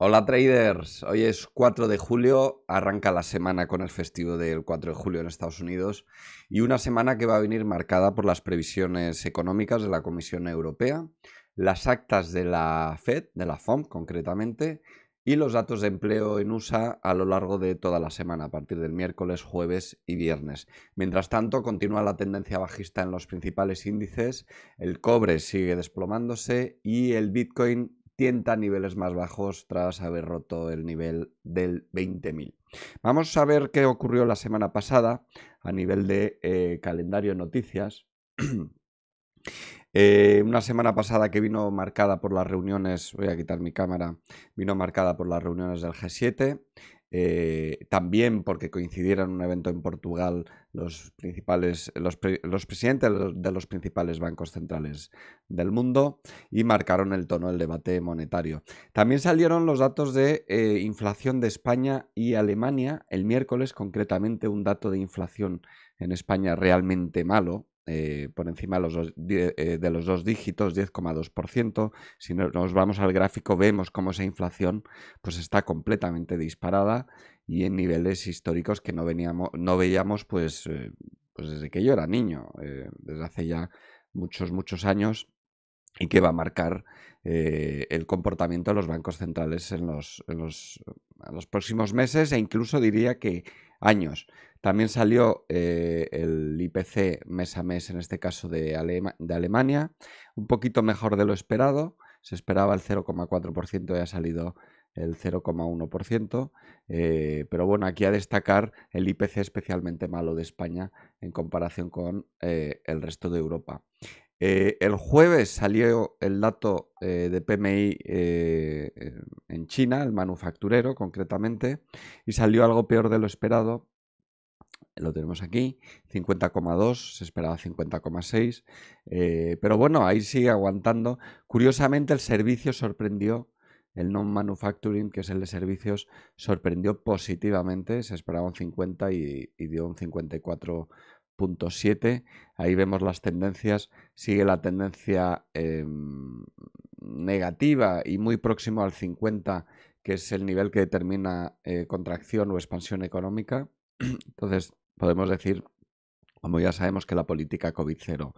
Hola traders, hoy es 4 de julio, arranca la semana con el festivo del 4 de julio en Estados Unidos y una semana que va a venir marcada por las previsiones económicas de la Comisión Europea, las actas de la Fed, de la FOMC concretamente, y los datos de empleo en USA a lo largo de toda la semana, a partir del miércoles, jueves y viernes. Mientras tanto, continúa la tendencia bajista en los principales índices, el cobre sigue desplomándose y el Bitcoin tienta niveles más bajos tras haber roto el nivel del 20.000. Vamos a ver qué ocurrió la semana pasada a nivel de calendario de noticias. Una semana pasada que vino marcada por las reuniones, voy a quitar mi cámara, vino marcada por las reuniones del G7, también porque coincidieron en un evento en Portugal los presidentes de los principales bancos centrales del mundo y marcaron el tono del debate monetario. También salieron los datos de inflación de España y Alemania el miércoles, concretamente un dato de inflación en España realmente malo, por encima de los dos dígitos, 10,2%. Si nos vamos al gráfico vemos cómo esa inflación pues está completamente disparada y en niveles históricos que no veíamos pues desde que yo era niño, desde hace ya muchos años, y que va a marcar el comportamiento de los bancos centrales en los próximos meses e incluso diría que años. También salió el IPC mes a mes, en este caso de Alemania, un poquito mejor de lo esperado. Se esperaba el 0,4% y ha salido el 0,1%. Pero bueno, aquí a destacar el IPC especialmente malo de España en comparación con el resto de Europa. El jueves salió el dato de PMI en China, el manufacturero concretamente, y salió algo peor de lo esperado. Lo tenemos aquí, 50,2, se esperaba 50,6, pero bueno, ahí sigue aguantando. Curiosamente, el servicio sorprendió, el non-manufacturing, que es el de servicios, sorprendió positivamente, se esperaba un 50 y dio un 54,7. Ahí vemos las tendencias, sigue la tendencia negativa y muy próximo al 50, que es el nivel que determina contracción o expansión económica. Entonces, podemos decir, como ya sabemos, que la política COVID-0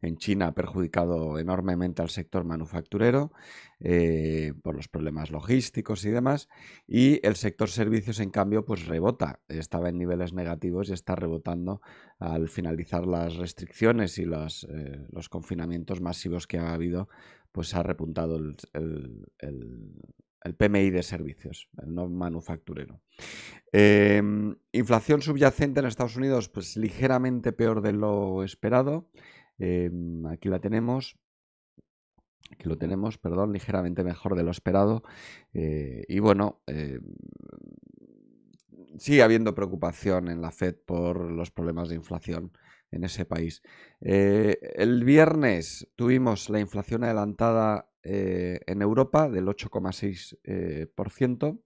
en China ha perjudicado enormemente al sector manufacturero por los problemas logísticos y demás, y el sector servicios, en cambio, pues rebota. Estaba en niveles negativos y está rebotando al finalizar las restricciones y los confinamientos masivos que ha habido, pues ha repuntado el PMI de servicios, el no manufacturero. Inflación subyacente en Estados Unidos, pues ligeramente peor de lo esperado. Aquí la tenemos. Aquí lo tenemos, perdón, ligeramente mejor de lo esperado. Y bueno, sigue habiendo preocupación en la Fed por los problemas de inflación en ese país. El viernes tuvimos la inflación adelantada en Europa del 8,6%.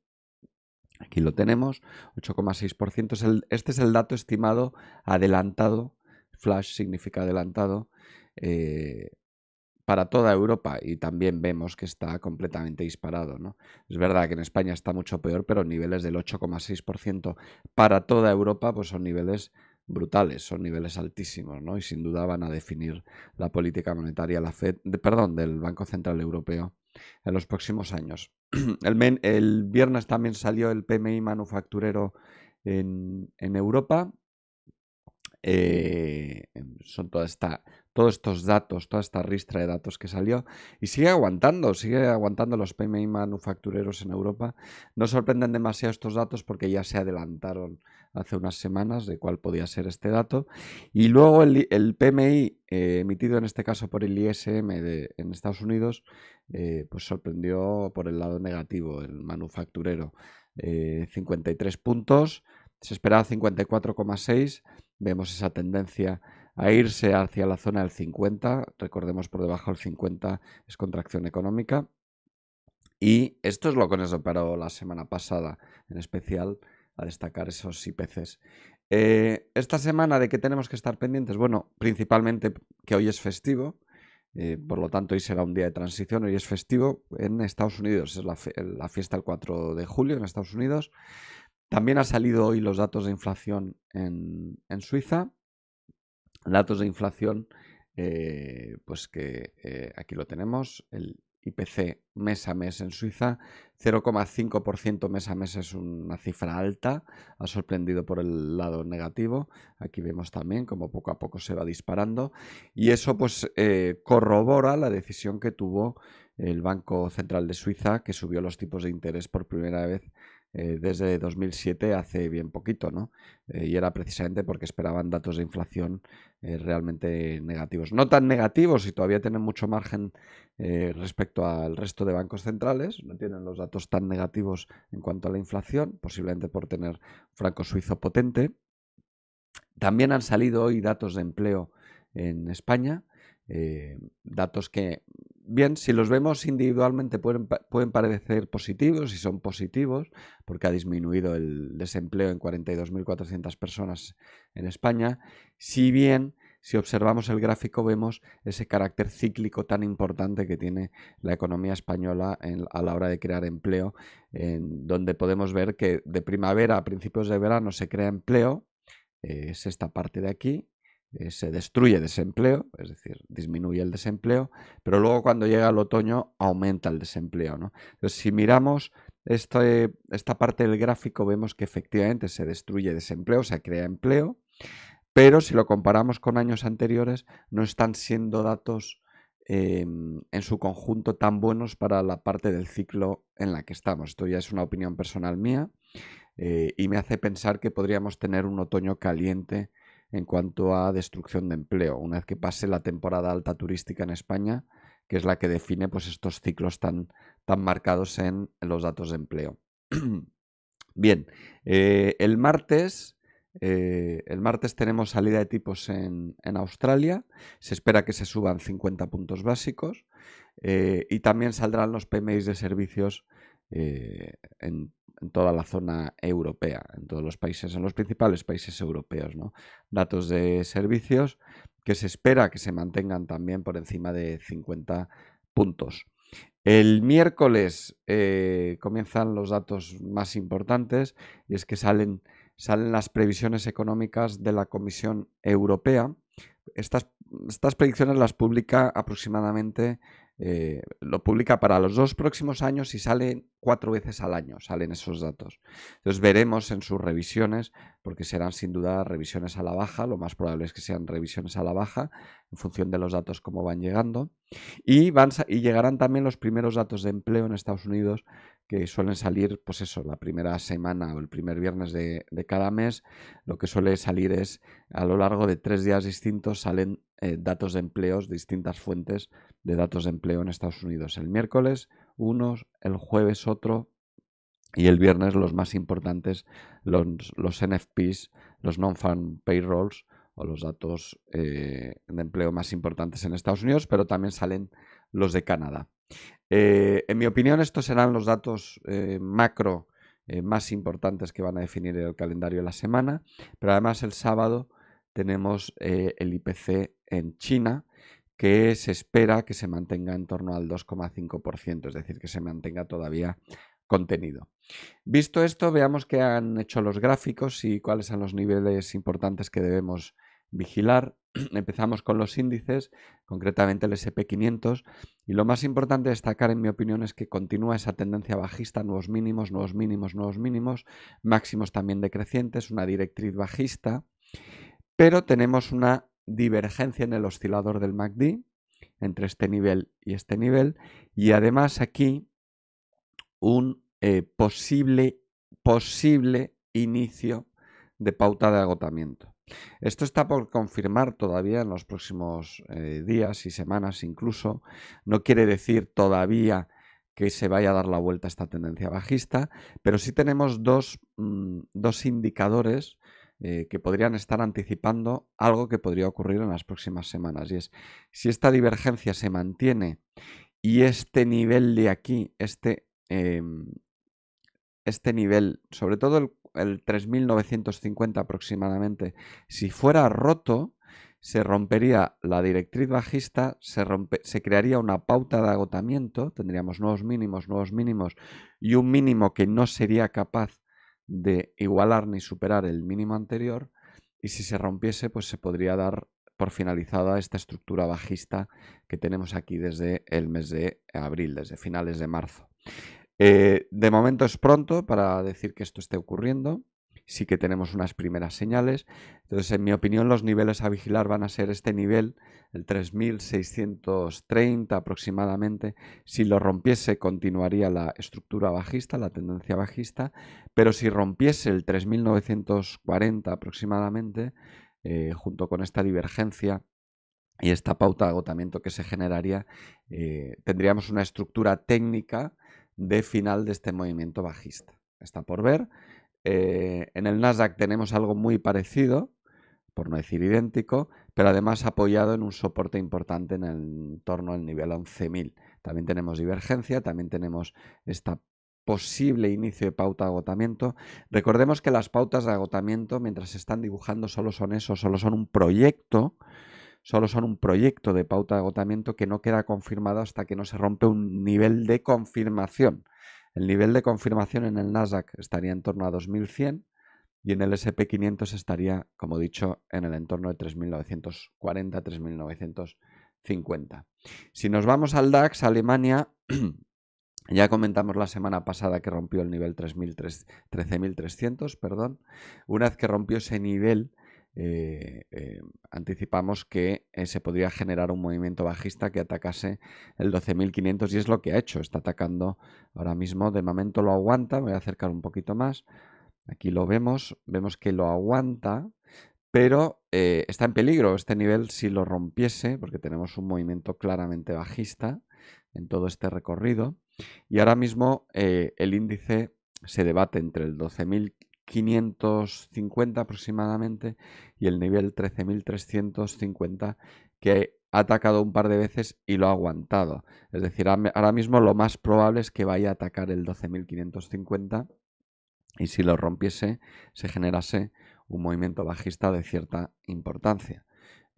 Aquí lo tenemos, 8,6%. Este es el dato estimado adelantado, flash significa adelantado, eh, para toda Europa, y también vemos que está completamente disparado, ¿no? Es verdad que en España está mucho peor, pero niveles del 8,6% para toda Europa pues son niveles brutales, son niveles altísimos, ¿no? Y sin duda van a definir la política monetaria del Banco Central Europeo en los próximos años. El viernes también salió el PMI manufacturero en Europa. Son todos estos datos, toda esta ristra de datos que salió y sigue aguantando los PMI manufactureros en Europa. No sorprenden demasiado estos datos porque ya se adelantaron hace unas semanas de cuál podía ser este dato. Y luego el PMI emitido en este caso por el ISM en Estados Unidos, pues sorprendió por el lado negativo, el manufacturero, 53 puntos, se esperaba 54,6. Vemos esa tendencia a irse hacia la zona del 50. Recordemos, por debajo del 50 es contracción económica. Y esto es lo que nos operó la semana pasada, en especial a destacar esos IPCs. Esta semana, ¿de qué tenemos que estar pendientes? Bueno, principalmente que hoy es festivo. Por lo tanto, hoy será un día de transición, hoy es festivo en Estados Unidos, es la fiesta el 4 de julio en Estados Unidos. También han salido hoy los datos de inflación en Suiza, datos de inflación, pues que aquí lo tenemos, el IPC mes a mes en Suiza, 0,5% mes a mes es una cifra alta, ha sorprendido por el lado negativo, aquí vemos también cómo poco a poco se va disparando y eso pues corrobora la decisión que tuvo el Banco Central de Suiza, que subió los tipos de interés por primera vez desde 2007, hace bien poquito, ¿no? Y era precisamente porque esperaban datos de inflación realmente negativos. No tan negativos y todavía tienen mucho margen respecto al resto de bancos centrales, no tienen los datos tan negativos en cuanto a la inflación, posiblemente por tener franco suizo potente. También han salido hoy datos de empleo en España, datos que, bien, si los vemos individualmente pueden parecer positivos y son positivos porque ha disminuido el desempleo en 42.400 personas en España, si bien si observamos el gráfico vemos ese carácter cíclico tan importante que tiene la economía española a la hora de crear empleo, donde podemos ver que de primavera a principios de verano se crea empleo, es esta parte de aquí, se destruye desempleo, es decir, disminuye el desempleo, pero luego cuando llega el otoño aumenta el desempleo, ¿no? Entonces, si miramos esta parte del gráfico, vemos que efectivamente se destruye desempleo, se crea empleo, pero si lo comparamos con años anteriores, no están siendo datos en su conjunto tan buenos para la parte del ciclo en la que estamos. Esto ya es una opinión personal mía. Y me hace pensar que podríamos tener un otoño caliente en cuanto a destrucción de empleo, una vez que pase la temporada alta turística en España, que es la que define pues, estos ciclos tan marcados en los datos de empleo. Bien, el martes tenemos salida de tipos en Australia, se espera que se suban 50 puntos básicos y también saldrán los PMIs de servicios en toda la zona europea, en todos los países, en los principales países europeos, ¿no? Datos de servicios que se espera que se mantengan también por encima de 50 puntos. El miércoles comienzan los datos más importantes y es que salen las previsiones económicas de la Comisión Europea. Estas predicciones las publica aproximadamente, lo publica para los 2 próximos años y salen 4 veces al año, salen esos datos. Entonces veremos en sus revisiones, porque serán sin duda revisiones a la baja, lo más probable es que sean revisiones a la baja, en función de los datos como van llegando. Y llegarán también los primeros datos de empleo en Estados Unidos, que suelen salir, pues eso, la primera semana o el primer viernes de cada mes. Lo que suele salir es, a lo largo de 3 días distintos, salen datos de empleos, distintas fuentes de datos de empleo en Estados Unidos. El miércoles unos, el jueves otro y el viernes los más importantes, los NFPs, los Non-Farm Payrolls, o los datos de empleo más importantes en Estados Unidos, pero también salen los de Canadá. En mi opinión, estos serán los datos macro más importantes que van a definir el calendario de la semana, pero además el sábado tenemos el IPC en China, que se espera que se mantenga en torno al 2,5%, es decir, que se mantenga todavía contenido. Visto esto, veamos qué han hecho los gráficos y cuáles son los niveles importantes que debemos vigilar. Empezamos con los índices, concretamente el SP500, y lo más importante destacar, en mi opinión, es que continúa esa tendencia bajista, nuevos mínimos, nuevos mínimos, nuevos mínimos, máximos también decrecientes, una directriz bajista, pero tenemos una divergencia en el oscilador del MACD entre este nivel y además aquí un posible inicio de pauta de agotamiento. Esto está por confirmar todavía en los próximos días y semanas incluso. No quiere decir todavía que se vaya a dar la vuelta a esta tendencia bajista, pero sí tenemos dos indicadores que podrían estar anticipando algo que podría ocurrir en las próximas semanas. Y es, si esta divergencia se mantiene y este nivel de aquí, este nivel, sobre todo el 3.950 aproximadamente, si fuera roto, se rompería la directriz bajista, se crearía una pauta de agotamiento, tendríamos nuevos mínimos y un mínimo que no sería capaz de igualar ni superar el mínimo anterior, y si se rompiese, pues se podría dar por finalizada esta estructura bajista que tenemos aquí desde el mes de abril, desde finales de marzo. De momento es pronto para decir que esto esté ocurriendo. Sí que tenemos unas primeras señales. Entonces, en mi opinión, los niveles a vigilar van a ser este nivel, el 3630 aproximadamente. Si lo rompiese, continuaría la estructura bajista, la tendencia bajista, pero si rompiese el 3940 aproximadamente, junto con esta divergencia y esta pauta de agotamiento que se generaría, tendríamos una estructura técnica de final de este movimiento bajista. Está por ver. En el Nasdaq tenemos algo muy parecido, por no decir idéntico, pero además apoyado en un soporte importante en torno al nivel 11.000. También tenemos divergencia, también tenemos esta posible inicio de pauta de agotamiento. Recordemos que las pautas de agotamiento, mientras se están dibujando, solo son eso, solo son un proyecto de pauta de agotamiento que no queda confirmado hasta que no se rompe un nivel de confirmación. El nivel de confirmación en el Nasdaq estaría en torno a 2100 y en el SP500 estaría, como he dicho, en el entorno de 3940, 3950. Si nos vamos al DAX, Alemania, ya comentamos la semana pasada que rompió el nivel 13.300, perdón. Una vez que rompió ese nivel, anticipamos que se podría generar un movimiento bajista que atacase el 12.500 y es lo que ha hecho. Está atacando ahora mismo, de momento lo aguanta. Me voy a acercar un poquito más. Aquí lo vemos que lo aguanta, pero está en peligro. Este nivel, si lo rompiese, porque tenemos un movimiento claramente bajista en todo este recorrido, y ahora mismo el índice se debate entre el 12.550 aproximadamente y el nivel 13.350, que ha atacado un par de veces y lo ha aguantado. Es decir, ahora mismo lo más probable es que vaya a atacar el 12.550 y si lo rompiese se generase un movimiento bajista de cierta importancia.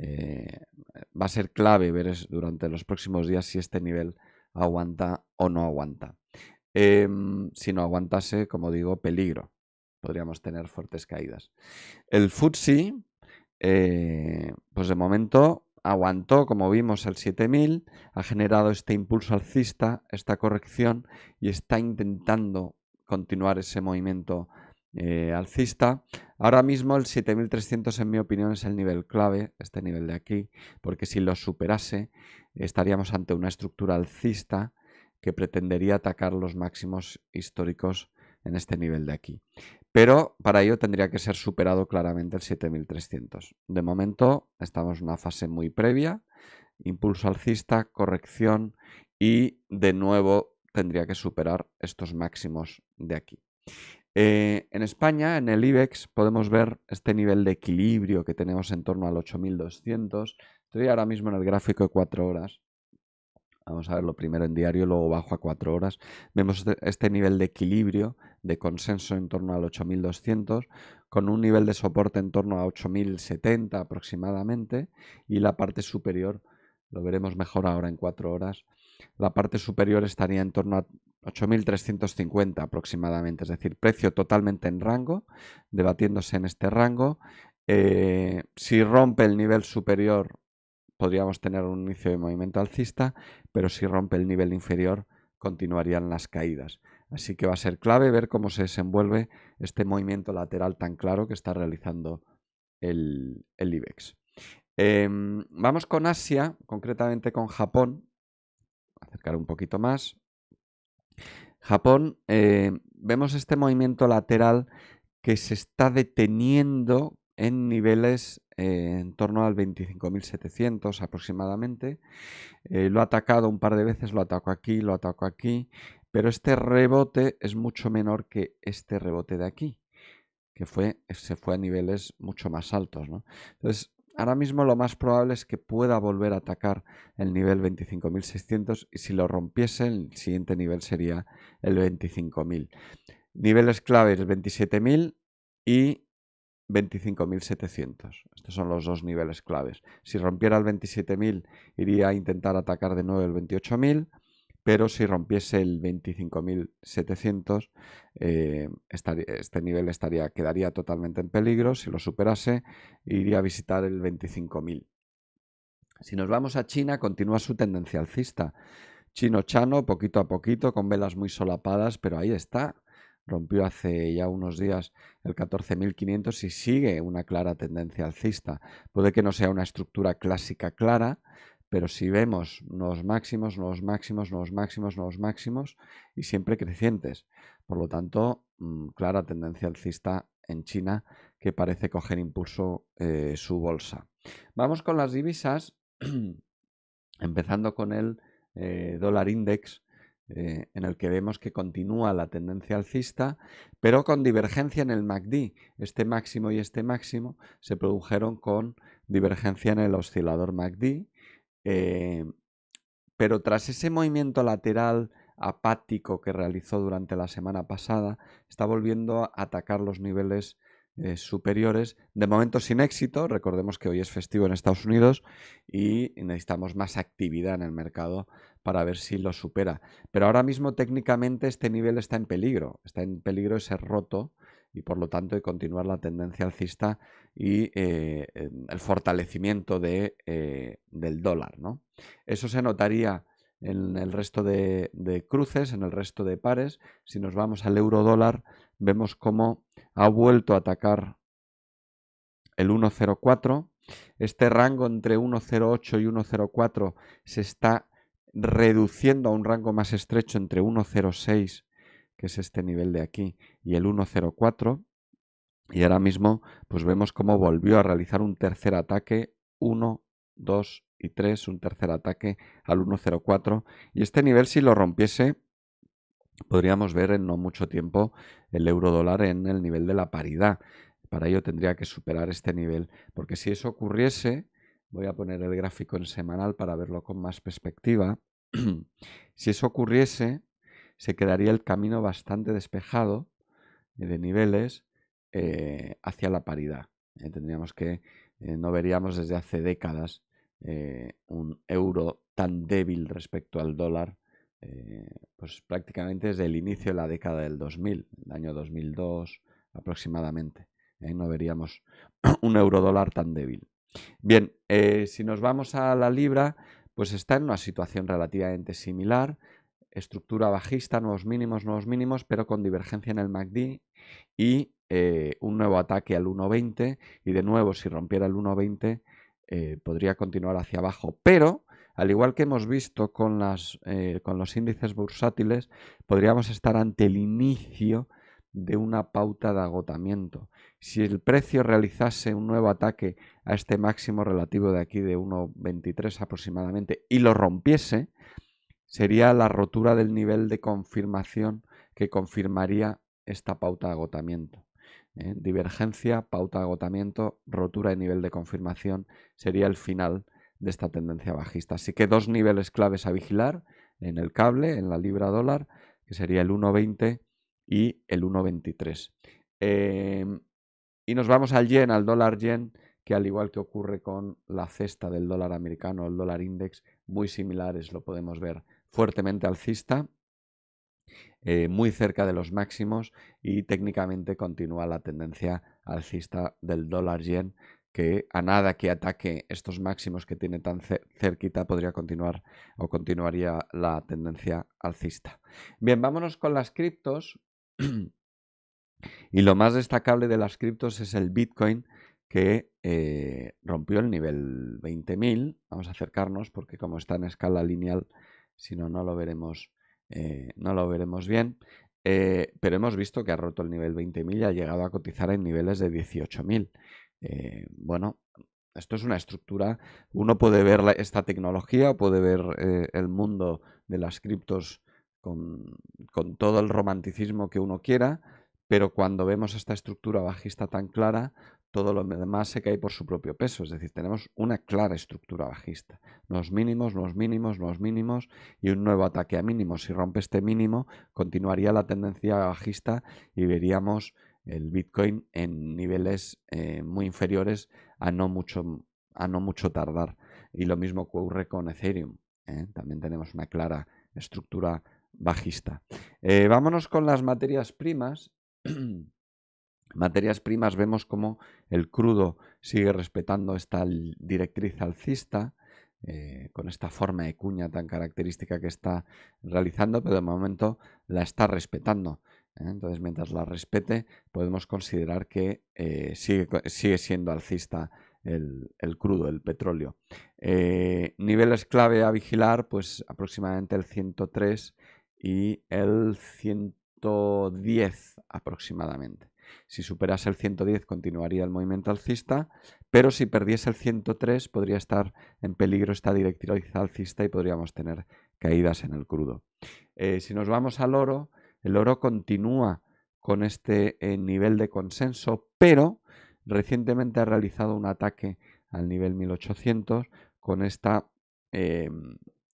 Va a ser clave ver durante los próximos días si este nivel aguanta o no aguanta. Si no aguantase, como digo, peligro. Podríamos tener fuertes caídas. El FTSE, pues de momento aguantó, como vimos, el 7000, ha generado este impulso alcista, esta corrección, y está intentando continuar ese movimiento alcista. Ahora mismo el 7300, en mi opinión, es el nivel clave, este nivel de aquí, porque si lo superase estaríamos ante una estructura alcista que pretendería atacar los máximos históricos en este nivel de aquí. Pero para ello tendría que ser superado claramente el 7300. De momento estamos en una fase muy previa, impulso alcista, corrección y de nuevo tendría que superar estos máximos de aquí. En España, en el IBEX, podemos ver este nivel de equilibrio que tenemos en torno al 8200. Estoy ahora mismo en el gráfico de 4 horas. Vamos a verlo primero en diario, luego bajo a 4 horas. Vemos este nivel de equilibrio, de consenso en torno al 8200, con un nivel de soporte en torno a 8070 aproximadamente, y la parte superior, lo veremos mejor ahora en 4 horas, la parte superior estaría en torno a 8350 aproximadamente, es decir, precio totalmente en rango, debatiéndose en este rango. Si rompe el nivel superior, podríamos tener un inicio de movimiento alcista, pero si rompe el nivel inferior, continuarían las caídas. Así que va a ser clave ver cómo se desenvuelve este movimiento lateral tan claro que está realizando el IBEX. Vamos con Asia, concretamente con Japón. Acercar un poquito más. Japón, vemos este movimiento lateral que se está deteniendo en niveles en torno al 25.700 aproximadamente. Lo ha atacado un par de veces, lo atacó aquí, pero este rebote es mucho menor que este rebote de aquí, que se fue a niveles mucho más altos, ¿no? Entonces, ahora mismo lo más probable es que pueda volver a atacar el nivel 25.600 y si lo rompiese, el siguiente nivel sería el 25.000. Niveles claves 27.000 y 25.700. Estos son los dos niveles claves. Si rompiera el 27.000 iría a intentar atacar de nuevo el 28.000, pero si rompiese el 25.700 este nivel quedaría totalmente en peligro. Si lo superase iría a visitar el 25.000. Si nos vamos a China, continúa su tendencia alcista. Chino-chano, poquito a poquito, con velas muy solapadas, pero ahí está. Rompió hace ya unos días el 14.500 y sigue una clara tendencia alcista. Puede que no sea una estructura clásica clara, pero si vemos nuevos máximos, nuevos máximos, nuevos máximos, nuevos máximos y siempre crecientes. Por lo tanto, clara tendencia alcista en China que parece coger impulso su bolsa. Vamos con las divisas, empezando con el dólar index, en el que vemos que continúa la tendencia alcista, pero con divergencia en el MACD. Este máximo y este máximo se produjeron con divergencia en el oscilador MACD, pero tras ese movimiento lateral apático que realizó durante la semana pasada, está volviendo a atacar los niveles superiores, de momento sin éxito. Recordemos que hoy es festivo en Estados Unidos y necesitamos más actividad en el mercado para ver si lo supera. Pero ahora mismo técnicamente este nivel está en peligro de ser roto y por lo tanto de continuar la tendencia alcista y el fortalecimiento del dólar, ¿no? Eso se notaría en el resto de cruces, en el resto de pares. Si nos vamos al euro dólar, vemos cómo ha vuelto a atacar el 1.04. Este rango entre 1.08 y 1.04 se está reduciendo a un rango más estrecho entre 1.06, que es este nivel de aquí, y el 1.04. Y ahora mismo pues vemos cómo volvió a realizar un tercer ataque, 1, 2 y 3, un tercer ataque al 1.04. Y este nivel, si lo rompiese, podríamos ver en no mucho tiempo el euro dólar en el nivel de la paridad. Para ello tendría que superar este nivel, porque si eso ocurriese, voy a poner el gráfico en semanal para verlo con más perspectiva. Si eso ocurriese, se quedaría el camino bastante despejado de niveles hacia la paridad. Tendríamos que, no veríamos desde hace décadas un euro tan débil respecto al dólar, pues prácticamente desde el inicio de la década del 2000, el año 2002 aproximadamente. No veríamos un euro dólar tan débil. Bien, si nos vamos a la libra, pues está en una situación relativamente similar. Estructura bajista, nuevos mínimos, pero con divergencia en el MACD y un nuevo ataque al 1.20 y de nuevo si rompiera el 1.20 podría continuar hacia abajo, pero al igual que hemos visto con los índices bursátiles, podríamos estar ante el inicio de una pauta de agotamiento. Si el precio realizase un nuevo ataque a este máximo relativo de aquí de 1.23 aproximadamente y lo rompiese, sería la rotura del nivel de confirmación que confirmaría esta pauta de agotamiento. Divergencia, pauta de agotamiento, rotura de nivel de confirmación sería el final de esta tendencia bajista. Así que dos niveles claves a vigilar en el cable, en la libra dólar, que sería el 1.20 y el 1.23. Y nos vamos al yen, al dólar yen, que al igual que ocurre con la cesta del dólar americano, el dólar index, muy similares, lo podemos ver fuertemente alcista, muy cerca de los máximos y técnicamente continúa la tendencia alcista del dólar yen, que a nada que ataque estos máximos que tiene tan cerquita podría continuar o continuaría la tendencia alcista. Bien, vámonos con las criptos. Y lo más destacable de las criptos es el Bitcoin, que rompió el nivel 20.000. Vamos a acercarnos porque como está en escala lineal, si no, no lo veremos bien. Pero hemos visto que ha roto el nivel 20.000 y ha llegado a cotizar en niveles de 18.000. Bueno, esto es una estructura. Uno puede ver esta tecnología, puede ver el mundo de las criptos con todo el romanticismo que uno quiera, pero cuando vemos esta estructura bajista tan clara, todo lo demás se cae por su propio peso. Es decir, tenemos una clara estructura bajista. Nuevos mínimos, nuevos mínimos, nuevos mínimos y un nuevo ataque a mínimos. Si rompe este mínimo, continuaría la tendencia bajista y veríamos el Bitcoin en niveles muy inferiores a no mucho tardar. Y lo mismo ocurre con Ethereum. También tenemos una clara estructura bajista. Vámonos con las materias primas. Materias primas, vemos como el crudo sigue respetando esta directriz alcista, con esta forma de cuña tan característica que está realizando, pero de momento la está respetando. Entonces, mientras la respete, podemos considerar que sigue siendo alcista el crudo, el petróleo. Niveles clave a vigilar, pues aproximadamente el 103 y el 110 aproximadamente. Si superase el 110 continuaría el movimiento alcista, pero si perdiese el 103 podría estar en peligro esta directriz alcista y podríamos tener caídas en el crudo. Si nos vamos al oro, el oro continúa con este nivel de consenso, pero recientemente ha realizado un ataque al nivel 1800 con esta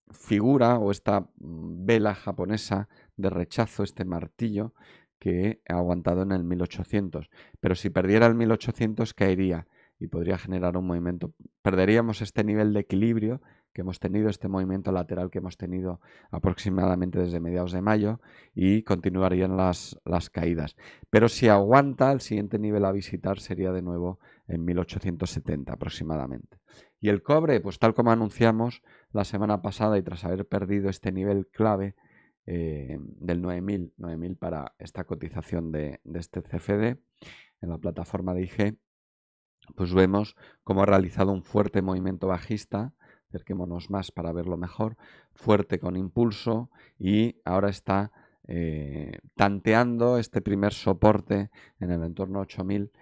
figura o esta vela japonesa de rechazo, este martillo que ha aguantado en el 1800. Pero si perdiera el 1800 caería y podría generar un movimiento. Perderíamos este nivel de equilibrio que hemos tenido, este movimiento lateral que hemos tenido aproximadamente desde mediados de mayo, y continuarían las caídas. Pero si aguanta, el siguiente nivel a visitar sería de nuevo en 1870 aproximadamente. Y el cobre, pues tal como anunciamos la semana pasada y tras haber perdido este nivel clave del 9000 para esta cotización de este CFD en la plataforma de IG, pues vemos cómo ha realizado un fuerte movimiento bajista. Acerquémonos más para verlo mejor, fuerte con impulso, y ahora está tanteando este primer soporte en el entorno 8000,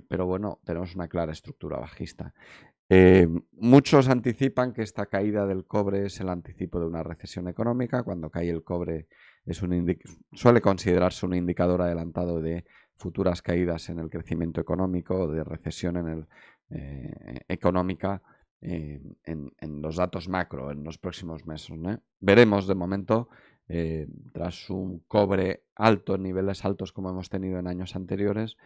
pero bueno, tenemos una clara estructura bajista. Muchos anticipan que esta caída del cobre es el anticipo de una recesión económica. Cuando cae el cobre suele considerarse un indicador adelantado de futuras caídas en el crecimiento económico o de recesión económica en los datos macro en los próximos meses, ¿no? Veremos. De momento, tras un cobre alto, en niveles altos como hemos tenido en años anteriores,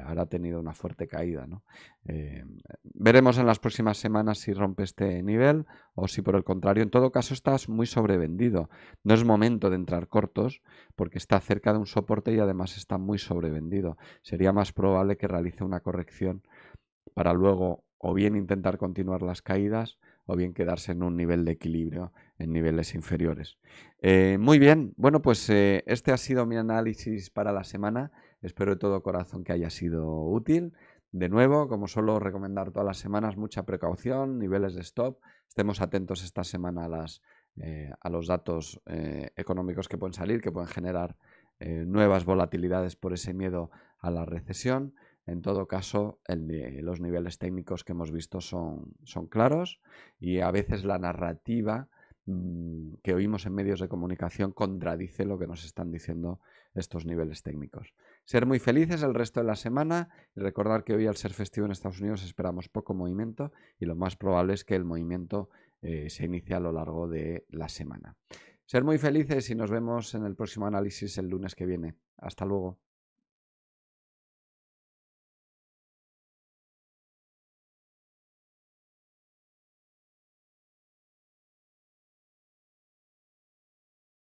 ahora ha tenido una fuerte caída, ¿no? Veremos en las próximas semanas si rompe este nivel o si por el contrario, en todo caso está muy sobrevendido. No es momento de entrar cortos porque está cerca de un soporte y además está muy sobrevendido. Sería más probable que realice una corrección para luego o bien intentar continuar las caídas o bien quedarse en un nivel de equilibrio en niveles inferiores. Muy bien, bueno, pues este ha sido mi análisis para la semana. Espero de todo corazón que haya sido útil. De nuevo, como suelo recomendar todas las semanas, mucha precaución, niveles de stop. Estemos atentos esta semana a los datos económicos que pueden salir, que pueden generar nuevas volatilidades por ese miedo a la recesión. En todo caso, los niveles técnicos que hemos visto son claros, y a veces la narrativa que oímos en medios de comunicación contradice lo que nos están diciendo estos niveles técnicos. Ser muy felices el resto de la semana y recordar que hoy, al ser festivo en Estados Unidos, esperamos poco movimiento y lo más probable es que el movimiento se inicie a lo largo de la semana. Ser muy felices y nos vemos en el próximo análisis el lunes que viene. Hasta luego.